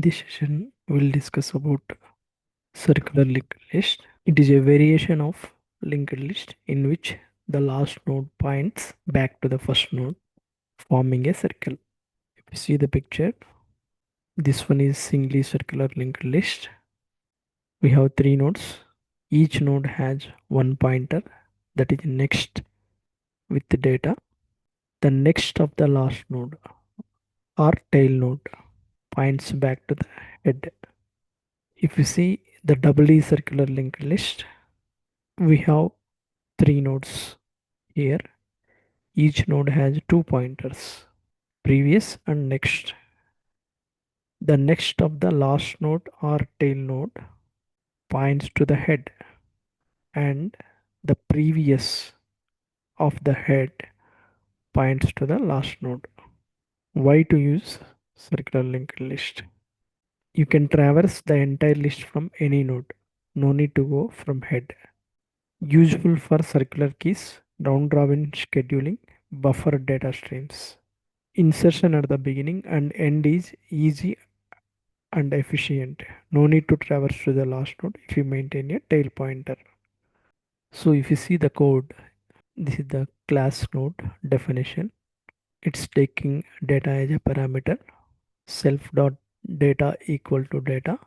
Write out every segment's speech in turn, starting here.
this session, we'll discuss about circular linked list. It is a variation of linked list in which the last node points back to the first node, forming a circle. If you see the picture, this one is singly circular linked list. We have three nodes. Each node has one pointer that is next with the data. The next of the last node or tail node points back to the head. If you see the doubly circular linked list, we have three nodes here. Each node has two pointers, previous and next. The next of the last node or tail node points to the head, and the previous of the head points to the last node. Why to use circular linked list? You can traverse the entire list from any node. No need to go from head. Useful for circular keys, round robin scheduling, buffer data streams. Insertion at the beginning and end is easy and efficient. No need to traverse to the last node if you maintain a tail pointer. So if you see the code, this is the class node definition. It's taking data as a parameter, self dot data equal to data,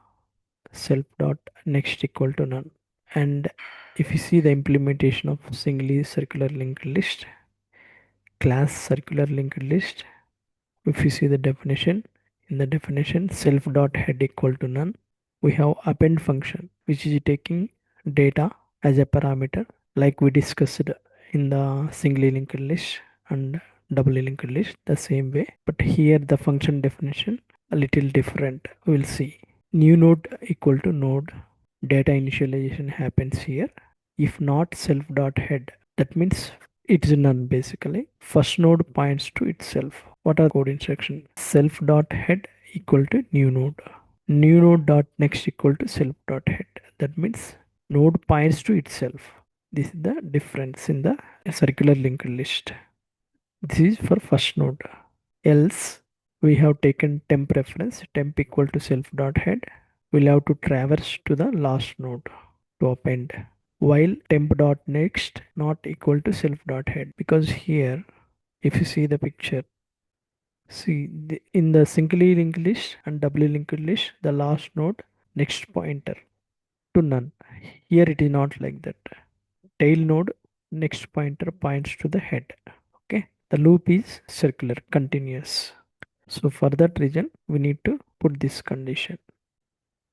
self dot next equal to none. And if you see the implementation of singly circular linked list, class circular linked list, if you see the definition, in the definition self dot head equal to none, we have append function which is taking data as a parameter like we discussed in the singly linked list and doubly linked list the same way, but here the function definition a little different. We'll see. New node equal to node, data initialization happens here. If not self dot head, that means it's none basically. First node points to itself. What are code instruction? Self dot head equal to new node. New node dot next equal to self dot head. That means node points to itself. This is the difference in the circular linked list. This is for first node. Else we have taken temp reference, temp equal to self dot head. We'll have to traverse to the last node to append, while temp dot next not equal to self dot head, because here if you see the picture, see in the singly linked list and doubly linked list the last node next pointer to none. Here it is not like that. Tail node next pointer points to the head. Okay, the loop is circular continuous. So for that reason we need to put this condition.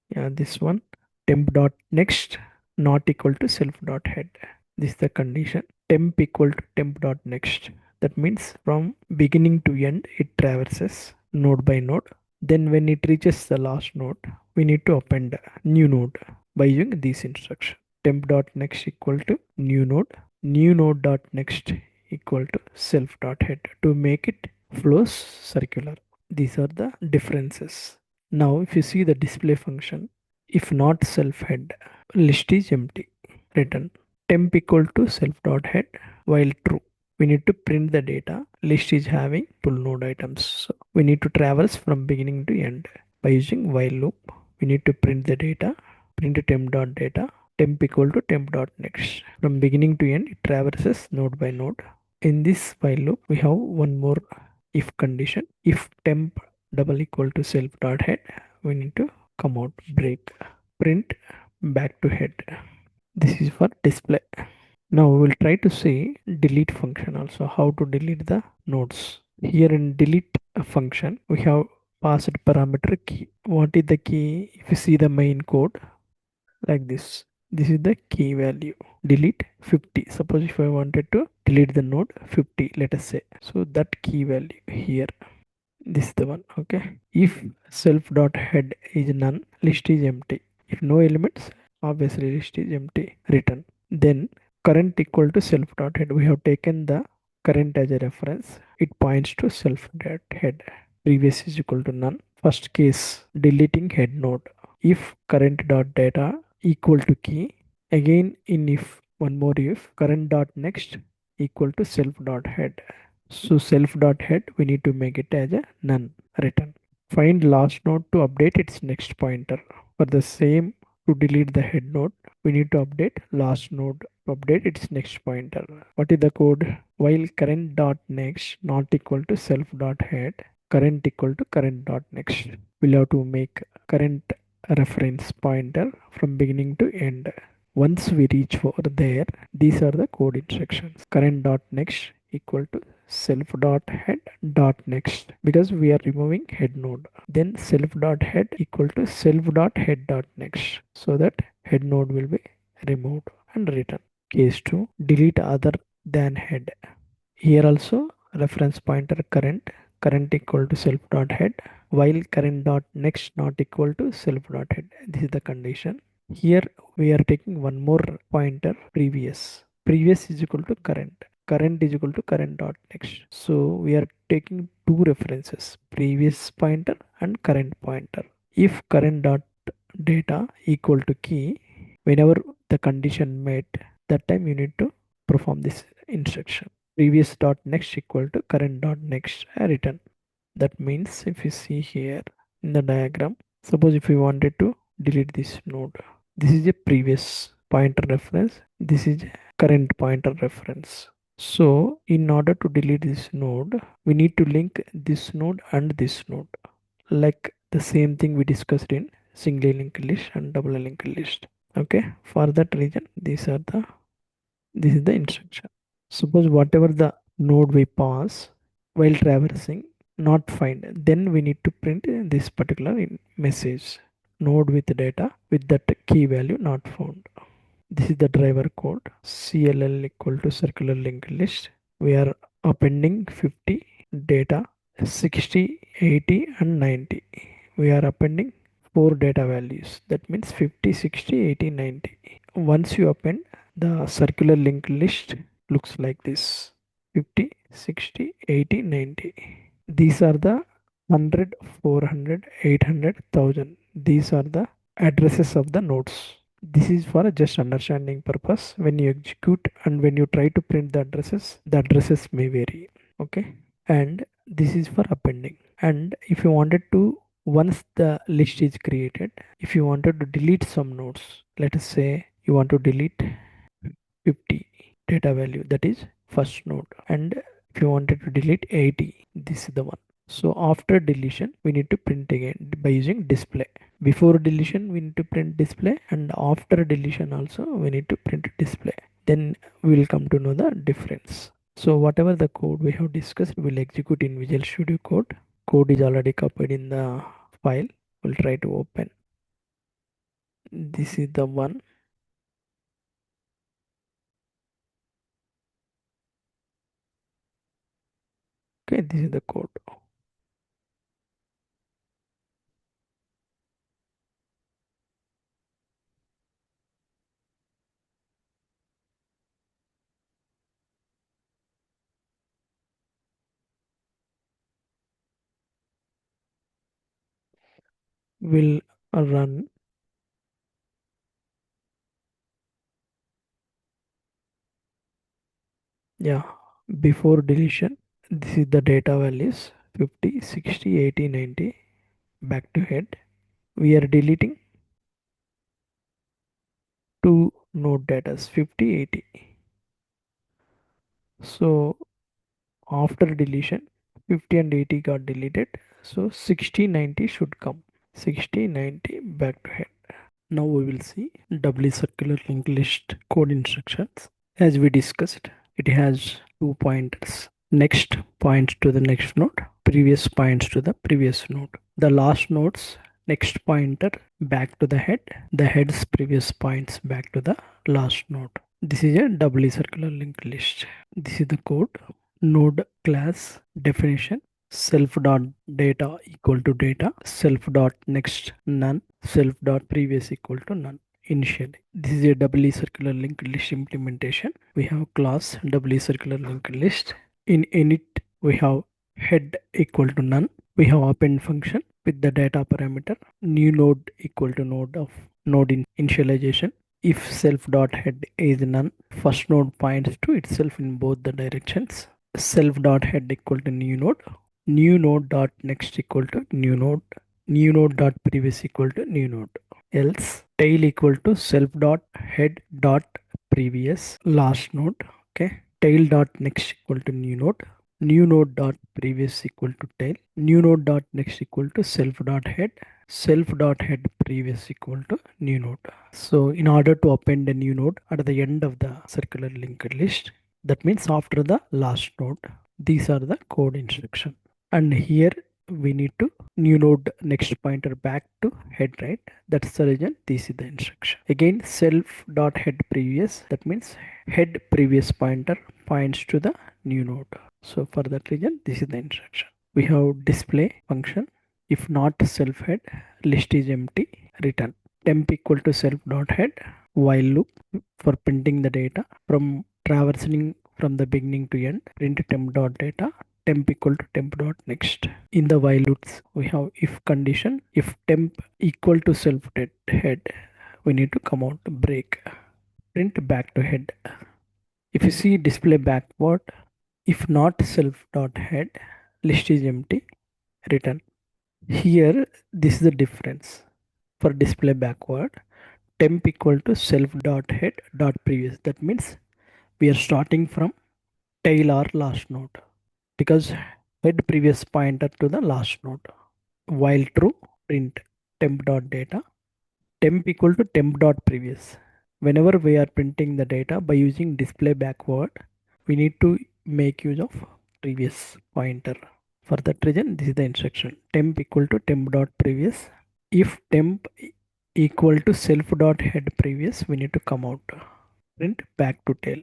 Yeah, this one, temp dot next not equal to self dot head. This is the condition. Temp equal to temp dot next. That means from beginning to end it traverses node by node. Then when it reaches the last node, we need to append a new node by using this instruction. Temp dot next equal to new node dot next equal to self dot head to make it flows circular. These are the differences. Now if you see the display function, if not self head, list is empty. Return temp equal to self dot head while true. We need to print the data. List is having full node items. So we need to traverse from beginning to end by using while loop. We need to print the data. Print temp dot data. Temp equal to temp dot next. From beginning to end, it traverses node by node. In this while loop, we have one more if condition. If temp double equal to self dot head, we need to come out break. Print back to head. This is for display. Now we will try to see delete function also, how to delete the nodes. Here in delete function, we have passed parameter key. What is the key? If you see the main code like this, this is the key value. Delete 50. Suppose if I wanted to delete the node 50, let us say. So that key value here, this is the one. Okay. If self dot head is none, list is empty. If no elements, obviously list is empty. Return. Then current equal to self dot head. We have taken the current as a reference. It points to self dot head. Previous is equal to none. First case, deleting head node. If current dot data equal to key, again in if, one more if, current dot next equal to self dot head. So self dot head we need to make it as a none. Return. Find last node to update its next pointer. For the same, to delete the head node, we need to update last node to update its next pointer. What is the code? While current dot next not equal to self dot head, current equal to current dot next. We'll have to make current reference pointer from beginning to end. Once we reach over there, these are the code instructions. Current dot next equal to self dot head dot next, because we are removing head node. Then self dot head equal to self dot head dot next, so that head node will be removed and written. Case 2, delete other than head. Here also reference pointer current equal to self dot head, while current dot next not equal to self dot head. This is the condition. Here we are taking one more pointer, previous is equal to current is equal to current dot next. So we are taking two references, previous pointer and current pointer. If current dot data equal to key, whenever the condition met, that time you need to perform this instruction. Previous dot next equal to current dot next written. That means if you see here in the diagram, suppose if we wanted to delete this node, this is a previous pointer reference, this is a current pointer reference. So in order to delete this node, we need to link this node and this node, like the same thing we discussed in single linked list and double linked list. Okay, for that reason this is the instruction. Suppose whatever the node we pass while traversing not find, then we need to print this particular message, node with data with that key value not found. This is the driver code. CLL equal to circular linked list. We are appending 50 data, 60, 80 and 90. We are appending 4 data values. That means 50, 60, 80, 90. Once you append, the circular linked list looks like this: 50, 60, 80, 90. These are the 100, 400, 800, 1000. These are the addresses of the nodes. This is for just understanding purpose. When you execute and when you try to print the addresses may vary. Okay. And this is for appending. And if you wanted to, once the list is created, if you wanted to delete some nodes, let us say you want to delete 50 data value, that is first node, and if you wanted to delete 80, this is the one. So after deletion we need to print again by using display. Before deletion we need to print display, and after deletion also we need to print display. Then we will come to know the difference. So whatever the code we have discussed, we'll execute in Visual Studio Code. Code is already copied in the file. We'll try to open. This is the one. Okay, this is the code. We'll run. Yeah, before deletion, this is the data values: 50, 60, 80, 90. Back to head. We are deleting two node datas, 50, 80. So after deletion, 50 and 80 got deleted. So 60, 90 should come. 60, 90 back to head. Now we will see doubly circular linked list code instructions. As we discussed, it has two pointers. Next points to the next node, previous points to the previous node. The last node's next pointer back to the head's previous points back to the last node. This is a doubly circular linked list. This is the code. Node class definition: self dot data equal to data, self dot next none, self dot previous equal to none. Initially, this is a doubly circular linked list implementation. We have class doubly circular linked list. In init we have head equal to none. We have append function with the data parameter new node equal to node initialization. If self dot head is none, first node points to itself in both the directions. Self dot head equal to new node. new node dot next equal to new node dot previous equal to new node. Else tail equal to self dot head dot previous last node. Okay. Tail dot next equal to new node dot previous equal to tail, new node dot next equal to self dot head previous equal to new node. So in order to append a new node at the end of the circular linked list, that means after the last node, these are the code instruction. And here we need to new node next pointer back to head, right? That's the reason this is the instruction. Again, self dot head previous, that means head previous pointer points to the new node. So for that reason, this is the instruction. We have display function. If not self head, list is empty, return. Temp equal to self dot head, while loop for printing the data from traversing from the beginning to end, print temp dot data, temp equal to temp dot next. In the while loops, we have if condition. If temp equal to self head, we need to come out break, print back to head. If you see display backward, if not self dot head, list is empty, return. Here, this is the difference. For display backward, temp equal to self dot head dot previous. That means we are starting from tail or last node, because head previous pointer to the last node. While true, print temp dot data, temp equal to temp dot previous. Whenever we are printing the data by using display backward, we need to make use of previous pointer. For that reason, this is the instruction. Temp equal to temp dot previous. If temp equal to self dot head previous, we need to come out. Print back to tail.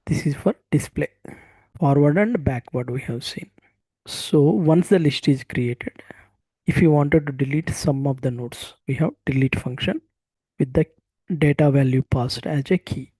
This is for display. Forward and backward we have seen. So once the list is created, if you wanted to delete some of the nodes, we have delete function with the data value passed as a key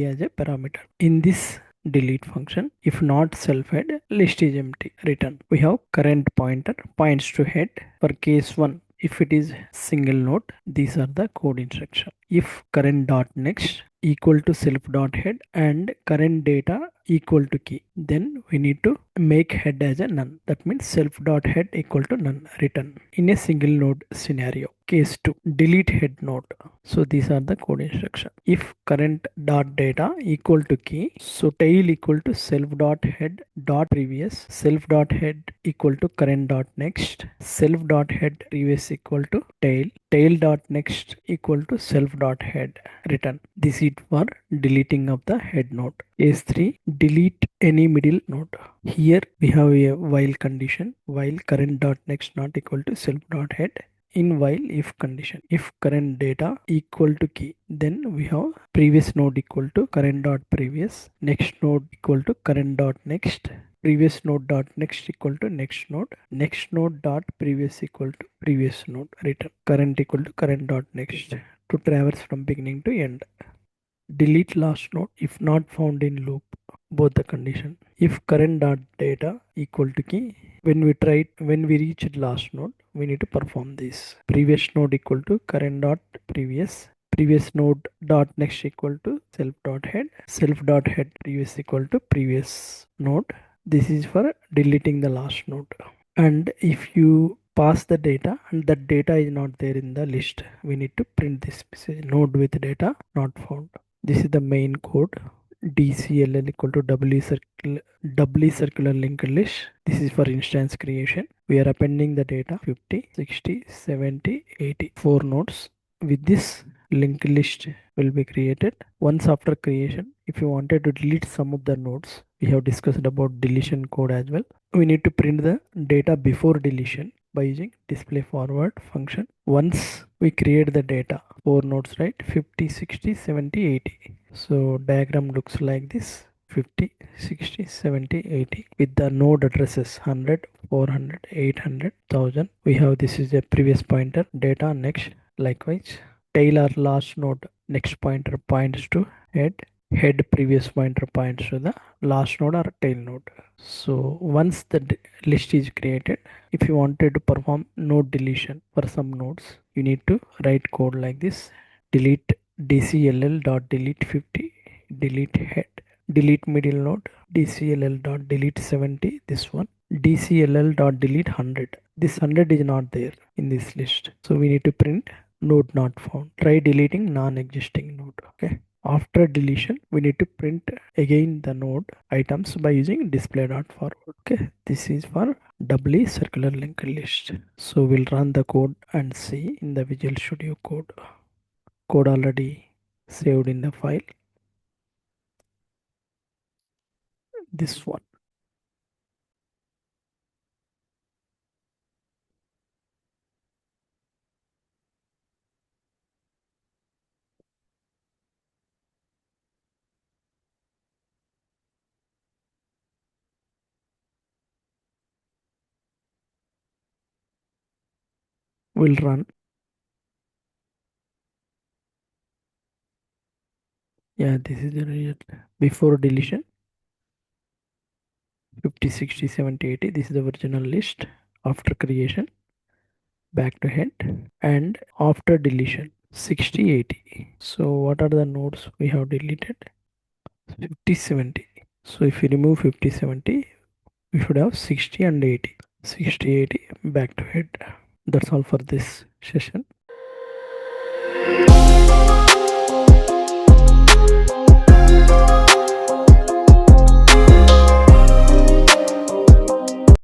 as a parameter. In this delete function, if not self head, list is empty, return. We have current pointer points to head. For case 1, if it is single node, these are the code instruction. If current dot next equal to self dot head and current data equal to key, then we need to make head as a none. That means self dot head equal to none, return. In a single node scenario, case 2, delete head node. So these are the code instruction. If current dot data equal to key, so tail equal to self dot head dot previous, self dot head equal to current dot next, self dot head previous equal to tail dot next equal to self dot head, return. This is for deleting of the head node. Case 3, delete any middle node. Here we have a while condition, while current dot next not equal to self dot head. In while if condition, if current data equal to key, then we have previous node equal to current dot previous, next node equal to current dot next, previous node dot next equal to next node dot previous equal to previous node, return. Current equal to current dot next to traverse from beginning to end. Delete last node if not found in loop, both the condition. If current dot data equal to key, when we reach last node, we need to perform this. Previous node equal to current dot previous node dot next equal to self dot head previous equal to previous node. This is for deleting the last node. And if you pass the data and that data is not there in the list, we need to print this message, node with data not found. This is the main code. DCLL equal to doubly circular linked list. This is for instance creation. We are appending the data 50, 60, 70, 80. 4 nodes. With this linked list will be created. Once after creation, if you wanted to delete some of the nodes, we have discussed about deletion code as well. We need to print the data before deletion by using display forward function. Once we create the data, 4 nodes, right? 50, 60, 70, 80. So diagram looks like this: 50, 60, 70, 80 with the node addresses 100, 400, 800, 1000. We have this is a previous pointer, data next. Likewise, tail or last node next pointer points to head previous pointer points to the last node or tail node. So once the list is created, if you wanted to perform node deletion for some nodes, you need to write code like this: delete dcll dot delete 50, delete head, delete middle node, dcll dot delete 70, this one, dcll.delete 100. This 100 is not there in this list. So we need to print node not found. Try deleting non-existing node. Okay. After deletion, we need to print again the node items by using display.forward. Okay. This is for doubly circular linked list. So we'll run the code and see in the Visual Studio Code. Code already saved in the file. This one will run. Yeah, this is the result. Before deletion 50, 60, 70, 80. This is the original list. After creation, back to head, and after deletion 60, 80. So what are the nodes we have deleted? 50, 70. So if you remove 50, 70, we should have 60 and 80. 60, 80, back to head. That's all for this session.